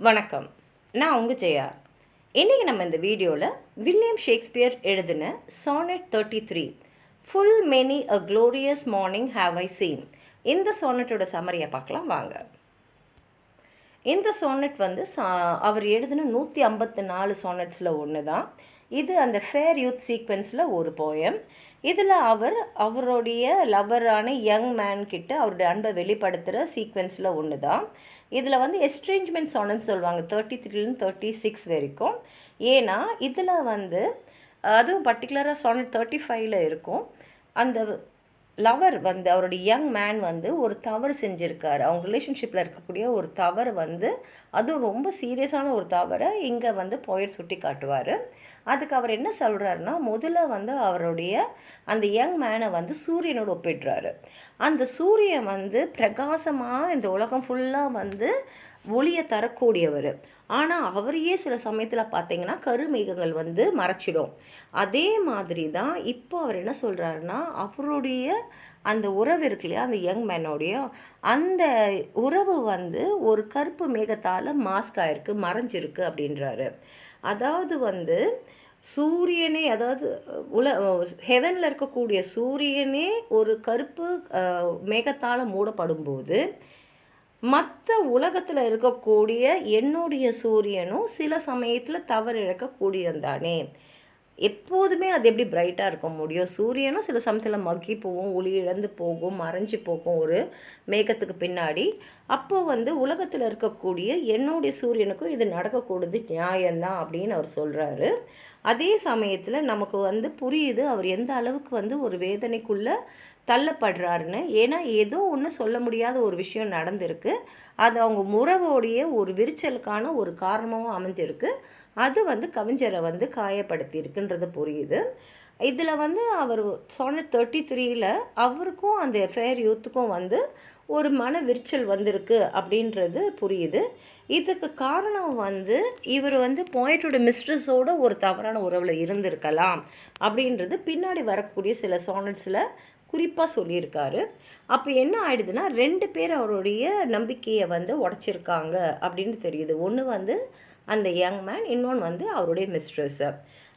வணக்கம். நான் உங்கள் ஜெயா. இன்றைக்கி நம்ம இந்த வீடியோவில் வில்லியம் ஷேக்ஸ்பியர் எழுதின sonnet 33 full many a glorious morning have I seen, இந்த சானட்டோட சம்மரியை பார்க்கலாம் வாங்க. இந்த சானட் வந்து அவர் எழுதின 154 சானட்ஸில் ஒன்று தான். இது அந்த ஃபேர் யூத் சீக்வென்ஸில் ஒரு போயம். இதில் அவருடைய லவரான யங் மேன் கிட்ட அவருடைய அன்பை வெளிப்படுத்துகிற சீக்வென்ஸில் ஒன்று தான். இதில் வந்து எஸ்ட்ரேஞ்ச்மெண்ட் சானட்ஸ் சொல்லுவாங்க 33லேருந்து 36 வரைக்கும். ஏன்னா இதில் வந்து அதுவும் பர்டிகுலராக சானட் 35ல் இருக்கும். அந்த லவர் வந்து அவருடைய யங் மேன் வந்து ஒரு தவறு செஞ்சுருக்காரு. அவங்க ரிலேஷன்ஷிப்பில் இருக்கக்கூடிய ஒரு தவறு வந்து அதுவும் ரொம்ப சீரியஸான ஒரு தவறை இங்கே வந்து போயிட் சுட்டி காட்டுவார். அதுக்கு அவர் என்ன சொல்கிறாருன்னா, முதல்ல வந்து அவருடைய அந்த யங் மேனை வந்து சூரியனோடு ஒப்பிடுறாரு. அந்த சூரியன் வந்து பிரகாசமாக இந்த உலகம் ஃபுல்லாக வந்து ஒளியை தரக்கூடியவர். ஆனால் அவரையே சில சமயத்தில் பார்த்திங்கன்னா கருமேகங்கள் வந்து மறைச்சிடும். அதே மாதிரி தான் இப்போ அவர் என்ன சொல்கிறாருன்னா, அவருடைய அந்த உறவு இருக்கு இல்லையா, அந்த யங் மேனோடைய அந்த உறவு வந்து ஒரு கருப்பு மேகத்தால் மாஸ்க் ஆகிருக்கு, மறைஞ்சிருக்கு அப்படின்றாரு. அதாவது வந்து சூரியனே, அதாவது ஹெவனில் இருக்கக்கூடிய சூரியனே ஒரு கருப்பு மேகத்தால் மூடப்படும்போது மற்ற உலகத்தில் இருக்கக்கூடிய என்னுடைய சூரியனும் சில சமயத்தில் தவறு இழக்கக்கூடியதானே. எப்போதுமே அது எப்படி பிரைட்டாக இருக்க முடியும்? சூரியனும் சில சமயத்தில் மக்கி போகும், ஒளி இழந்து போகும், மறைஞ்சி போகும் ஒரு மேகத்துக்கு பின்னாடி. அப்போது வந்து உலகத்தில் இருக்கக்கூடிய என்னுடைய சூரியனுக்கும் இது நடக்கக்கூடாது, நியாயம்தான் அப்படின்னு அவர் சொல்கிறாரு. அதே சமயத்தில் நமக்கு வந்து புரியுது அவர் எந்த அளவுக்கு வந்து ஒரு வேதனைக்குள்ளே தள்ளப்படுறாருன்னு. ஏன்னா ஏதோ ஒன்று சொல்ல முடியாத ஒரு விஷயம் நடந்திருக்கு. அது அவங்க உறவோடைய ஒரு விரிச்சலுக்கான ஒரு காரணமாகவும் அமைஞ்சிருக்கு. அது வந்து கவிஞரை வந்து காயப்படுத்தியிருக்குன்றது புரியுது. இதில் வந்து அவர் சானட் 33ல் அவருக்கும் அந்த ஃபேர் யூத்துக்கும் வந்து ஒரு மன விரிச்சல் வந்திருக்கு அப்படின்றது புரியுது. இதுக்கு காரணம் வந்து இவர் வந்து போய்ட்டோட மிஸ்ட்ரஸோட ஒரு தவறான உறவில் இருந்திருக்கலாம் அப்படின்றது பின்னாடி வரக்கூடிய சில சானட்ஸில் குறிப்பாக சொல்லியிருக்காரு. அப்போ என்ன ஆயிடுதுன்னா, 2 பேர் அவருடைய நம்பிக்கையை வந்து உடச்சிருக்காங்க அப்படின்னு தெரியுது. ஒன்று வந்து அந்த யங் மேன், இன்னொன்று வந்து அவருடைய மிஸ்ட்ரஸ்ஸு.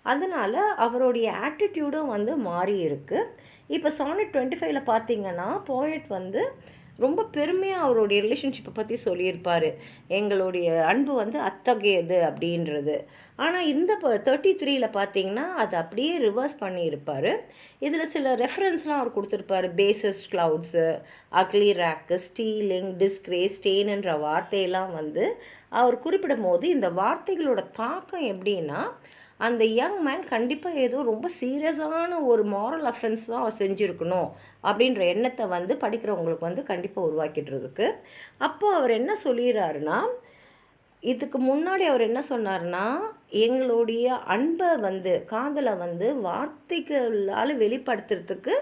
அதனால் அவருடைய ஆட்டிடியூடும் வந்து மாறி இருக்குது. இப்போ சானட் 25ல் பார்த்திங்கன்னா போயட் வந்து ரொம்ப பெருமையாக அவருடைய ரிலேஷன்ஷிப்பை பற்றி சொல்லியிருப்பார். எங்களுடைய அன்பு வந்து அத்தகையது அப்படின்றது. ஆனால் இந்த 33ல் பார்த்திங்கன்னா அது அப்படியே ரிவர்ஸ் பண்ணியிருப்பார். இதில் சில ரெஃபரன்ஸ்லாம் அவர் கொடுத்துருப்பார். Basest clouds, ugly rack, stealing, disgrace, ஸ்டெயின்ன்ற வார்த்தையெல்லாம் வந்து அவர் குறிப்பிடும் போது இந்த வார்த்தைகளோட தாக்கம் எப்படின்னா, அந்த யங் மேன் கண்டிப்பாக ஏதோ ரொம்ப சீரியஸான ஒரு மாரல் அஃபென்ஸ் தான் அவர் செஞ்சுருக்கணும் அப்படின்ற எண்ணத்தை வந்து படிக்கிறவங்களுக்கு வந்து கண்டிப்பாக உருவாக்கிட்டுருக்கு. அப்போ அவர் என்ன சொல்லிடுறாருன்னா, இதுக்கு முன்னாடி அவர் என்ன சொன்னார்னா, எங்களுடைய அன்பை வந்து காதலை வந்து வார்த்தைகளால் வெளிப்படுத்துறதுக்கு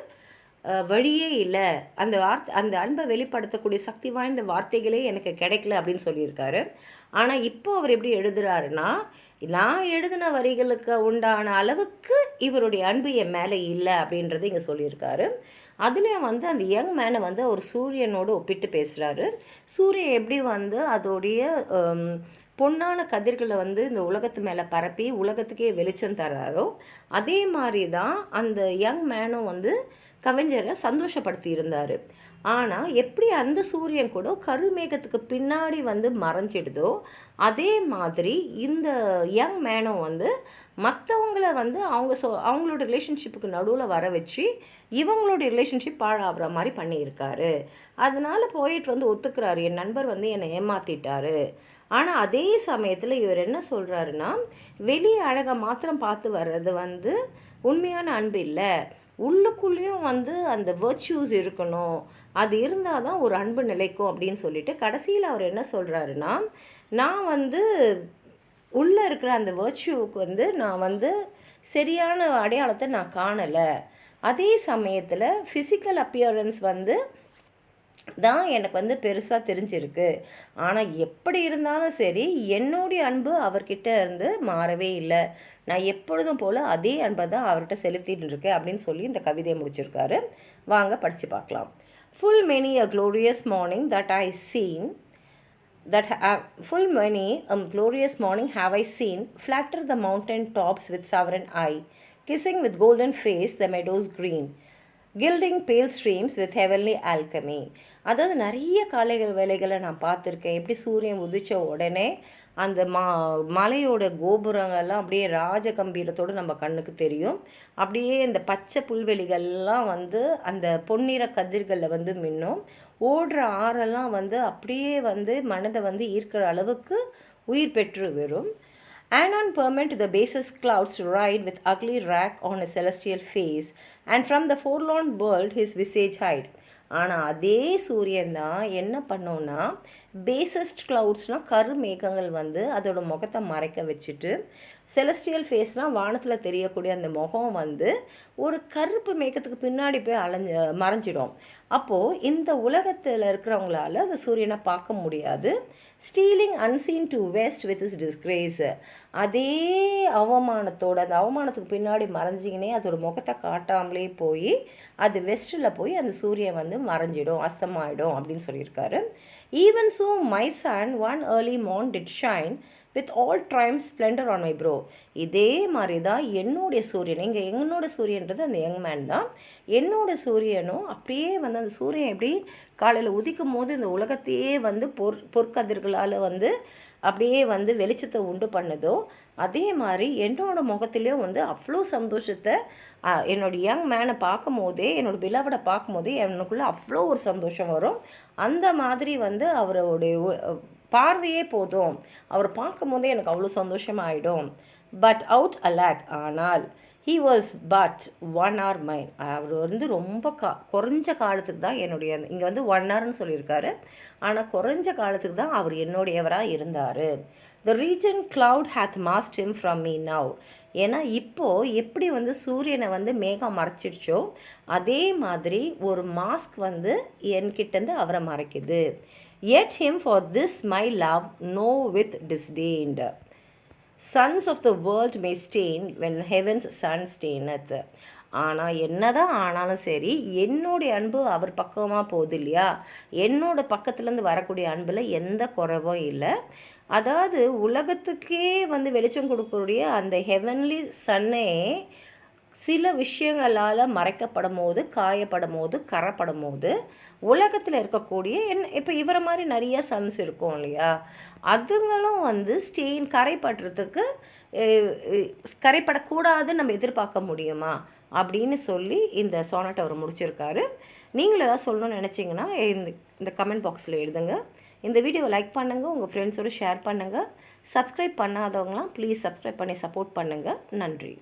வழியே இல்லை. அந்த அன்பை வெளிப்படுத்தக்கூடிய சக்தி வாய்ந்த வார்த்தைகளே எனக்கு கிடைக்கல அப்படின்னு சொல்லியிருக்காரு. ஆனால் இப்போ அவர் எப்படி எழுதுகிறாருன்னா, நான் எழுதின வரிகளுக்கு உண்டான அளவுக்கு இவருடைய அன்பு என் மேலே இல்லை அப்படின்றது இங்கே சொல்லியிருக்காரு. அதுலேயும் வந்து அந்த யங் மேனை வந்து அவர் சூரியனோடு ஒப்பிட்டு பேசுகிறாரு. சூரியன் எப்படி வந்து அதோடைய பொன்னான கதிர்களை வந்து இந்த உலகத்து மேலே பரப்பி உலகத்துக்கே வெளிச்சம் தராரோ, அதே மாதிரி தான் அந்த யங் மேனும் வந்து கவிஞரை சந்தோஷப்படுத்தி இருந்தார். ஆனால் எப்படி அந்த சூரியன் கூட கருமேகத்துக்கு பின்னாடி வந்து மறைஞ்சிடுதோ, அதே மாதிரி இந்த யங் மேனும் வந்து மற்றவங்கள வந்து அவங்களோட ரிலேஷன்ஷிப்புக்கு நடுவில் வர வச்சு இவங்களோட ரிலேஷன்ஷிப் பாழாகிற மாதிரி பண்ணியிருக்காரு. அதனால் போயிட்டு வந்து ஒத்துக்கிறாரு, என் நண்பர் வந்து என்னை ஏமாற்றிட்டாரு. ஆனால் அதே சமயத்தில் இவர் என்ன சொல்கிறாருன்னா, வெளியே அழகை மாத்திரம் பார்த்து வர்றது வந்து உண்மையான அன்பு இல்லை, உள்ளுக்குள்ளேயும் வந்து அந்த வர்ச்சுஸ் இருக்கணும், அது இருந்தால் தான் ஒரு அன்பு நிலைக்கும் அப்படின்னு சொல்லிட்டு கடைசியில் அவர் என்ன சொல்கிறாருன்னா, நான் வந்து உள்ளே இருக்கிற அந்த வர்ச்சுவுக்கு வந்து நான் வந்து சரியான அடையாளத்தை நான் காணலை. அதே சமயத்தில் ஃபிசிக்கல் அப்பியரன்ஸ் வந்து தான் எனக்கு வந்து பெருசாக தெரிஞ்சிருக்கு. ஆனால் எப்படி இருந்தாலும் சரி என்னுடைய அன்பு அவர்கிட்ட இருந்து மாறவே இல்லை. நான் எப்பொழுதும் போல் அதே அன்பை தான் அவர்கிட்ட செலுத்திட்டு இருக்கேன் அப்படின்னு சொல்லி இந்த கவிதையை முடிச்சிருக்காரு. வாங்க படித்து பார்க்கலாம். Full many a glorious morning that I seen that full many a glorious morning have I seen, flatter the mountain tops with sovereign eye, kissing with golden face the meadows green, gilding pale streams with heavenly alchemy. அதாவது நிறைய காலைகள் வேலைகளை நான் பார்த்துருக்கேன். எப்படி சூரியன் உதித்த உடனே அந்த மலையோட கோபுரங்கள்லாம் அப்படியே ராஜ கம்பீரத்தோடு நம்ம கண்ணுக்கு தெரியும். அப்படியே இந்த பச்சை புல்வெளிகள்லாம் வந்து அந்த பொன்னிற கதிர்களில் வந்து மின்னும். ஓடுற ஆறெல்லாம் வந்து அப்படியே வந்து மனதை வந்து ஈர்க்கிற அளவுக்கு உயிர் பெற்று வரும். Anon permit the basest clouds to ride with ugly rack on his celestial face, and from the forlorn world his visage hide. ஆனால் அதே சூரியன் தான் என்ன பண்ணோன்னா பேசஸ்ட் க்ளவுட்ஸ்னால் கருமேகங்கள் வந்து அதோட முகத்தை மறைக்க வச்சுட்டு, செலஸ்டியல் ஃபேஸ்னால் வானத்தில் தெரியக்கூடிய அந்த முகம் வந்து ஒரு கருப்பு மேகத்துக்கு பின்னாடி போய் மறைஞ்சிடும். அப்போது இந்த உலகத்தில் இருக்கிறவங்களால அந்த சூரியனை பார்க்க முடியாது. Stealing unseen to west with is disgrace. அதே அவமானத்தோடு அந்த அவமானத்துக்கு பின்னாடி மறைஞ்சிங்கன்னே அதோட முகத்தை காட்டாமலே போய் அது வெஸ்ட்டில் போய் அந்த சூரியன் வந்து மறைஞ்சிடும், அஸ்தமாயிடும் அப்படின்னு சொல்லியிருக்காரு. Even so my son one early morn did shine with all ட்ரைம்ஸ் Splendor on my bro. இதே மாதிரி தான் என்னுடைய சூரியன். இங்கே என்னோட சூரியன்றது அந்த யங் மேன் தான். என்னோட சூரியனும் அப்படியே வந்து அந்த சூரியன் எப்படி காலையில் உதிக்கும் போது இந்த உலகத்தையே வந்து பொற்கதிர்களால் வந்து அப்படியே வந்து வெளிச்சத்தை உண்டு பண்ணுதோ, அதே மாதிரி என்னோட முகத்துலேயும் வந்து அவ்வளோ சந்தோஷத்தை என்னோடய யங் மேனை பார்க்கும் போதே, என்னோடய பிலவடை பார்க்கும் போதே எனக்குள்ளே அவ்வளோ ஒரு சந்தோஷம் வரும். அந்த மாதிரி வந்து அவருடைய பார்வையே போதும், அவர் பார்க்கும் போதே எனக்கு அவ்வளோ சந்தோஷமாகிடும். பட் அவுட் அலாக், ஆனால் ஹீ வாஸ் பட் 1 hour மைன். அவர் வந்து ரொம்ப குறைஞ்ச காலத்துக்கு தான் என்னுடைய, இங்கே வந்து 1 hourன்னு சொல்லியிருக்காரு, ஆனால் குறைஞ்ச காலத்துக்கு தான் அவர் என்னுடையவராக இருந்தார். The region cloud hath masked him from me now. ஏன்னா இப்போது எப்படி வந்து சூரியனை வந்து மேகம் மறைச்சிடுச்சோ அதே மாதிரி ஒரு மாஸ்க் வந்து என்கிட்டேருந்து அவரை மறைக்குது. Yet him for this my love know with disdained. Sons of the world may stain when heaven's sun staineth. ஆனால் என்னதான் ஆனாலும் சரி என்னுடைய அன்பு அவர் பக்கமாக போகுது இல்லையா, என்னோட பக்கத்துலேருந்து வரக்கூடிய அன்பில் எந்த குறைவும் இல்லை. அதாவது உலகத்துக்கே வந்து வெளிச்சம் கொடுக்கக்கூடிய அந்த ஹெவன்லி சன்னே சில விஷயங்களால் மறைக்கப்படும் போது, காயப்படும் போது, கரைப்படும் போது உலகத்தில் இருக்கக்கூடிய இப்போ இவரை மாதிரி நிறைய சன்ஸ் இருக்கும் இல்லையா, அதுங்களும் வந்து கரைப்படுறதுக்கு கரைப்படக்கூடாதுன்னு நம்ம எதிர்பார்க்க முடியுமா அப்படின்னு சொல்லி இந்த சானட் அவர் முடிச்சிருக்காரு. நீங்களும் ஏதாவது சொல்லணும்னு நினச்சிங்கன்னா இந்த கமெண்ட் பாக்ஸில் எழுதுங்க. இந்த வீடியோவை லைக் பண்ணுங்கள், உங்கள் ஃப்ரெண்ட்ஸோடு ஷேர் பண்ணுங்கள். சப்ஸ்கிரைப் பண்ணாதவங்களாம் ப்ளீஸ் சப்ஸ்கிரைப் பண்ணி சப்போர்ட் பண்ணுங்கள். நன்றி.